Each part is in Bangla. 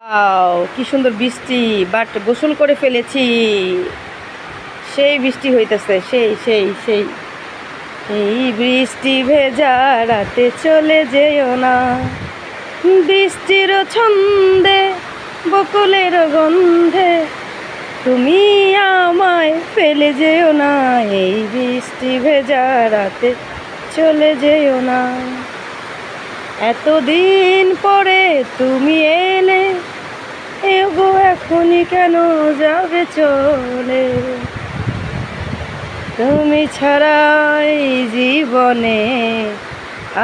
কি সুন্দর বৃষ্টি, বাট গোসল করে ফেলেছি। সেই বৃষ্টি হইতেছে, সেই সেই সেই এই বৃষ্টি ভেজা রাতে চলে যেও না, বৃষ্টির ছন্দে বকুলের গন্ধে তুমি আমায় ফেলে যেও না, এই বৃষ্টি ভেজা রাতে চলে যেও না। এতদিন পরে তুমি এলে, এগো এখনই কেন যাবে চলে, তুমি ছাড়াই জীবনে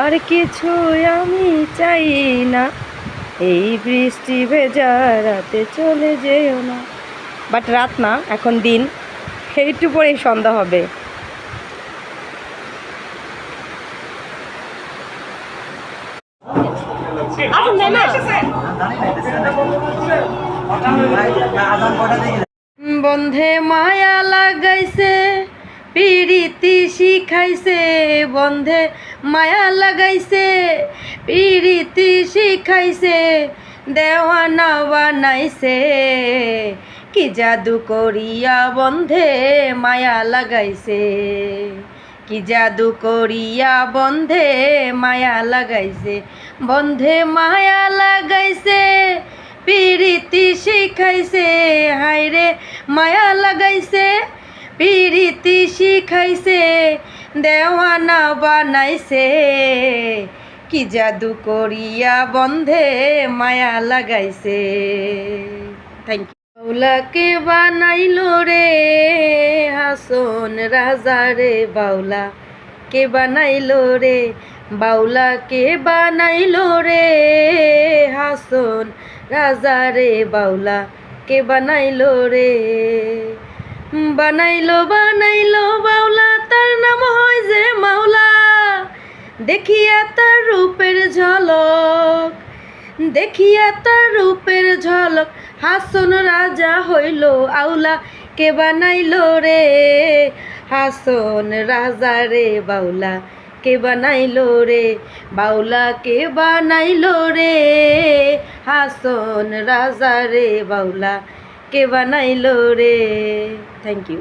আর কিছু আমি চাই না, এই বৃষ্টি ভেজা রাতে চলে যেও না। বাট রাত না, এখন দিন, একটু পরেই সন্ধ্যা হবে। বন্ধে মায়া লাগাইছে, পিরিতি শিখাইছে, বন্ধে মায়া লাগাইছে, পিরিতি শিখাইছে, দেওয়ানা বানাইছে, কি জাদু করিয়া বন্ধে মায়া লাগাইছে, কি জাদু করিয়া বন্ধে মায়া লাগাইছে, বন্ধে মায়া লাগাইছে, পিরিতি শিখাইছে, হায়রে মায়া লাগাইছে, পিরিতি শিখাইছে, দেওয়ানা বানাইছে, কি জাদু করিয়া বন্ধে মায়া লাগাইছে। Thank you. বাউলাকে বানাইলো রে হাসন রাজা রে, বাউলা কে বানাইলো রে, বাউলা কে বানাইলো রে হাসন রাজা রে, বাউলা কে বানাইলো রে, বানাইলো বানাইলো বাউলা, তার নাম হয় যে মাওলা, দেখিয়া তার রূপের ঝলক, দেখিয়া তার রূপের ঝলক, হাসন রাজা হইল আউলা, কে বানাইলো রে হাসন রাজা রে, বাউলা কে বানাইলো রে, বাউলা কে বানাইলো রে হাসন রাজা রে, বাউলা কে বানাইলো রে। Thank you.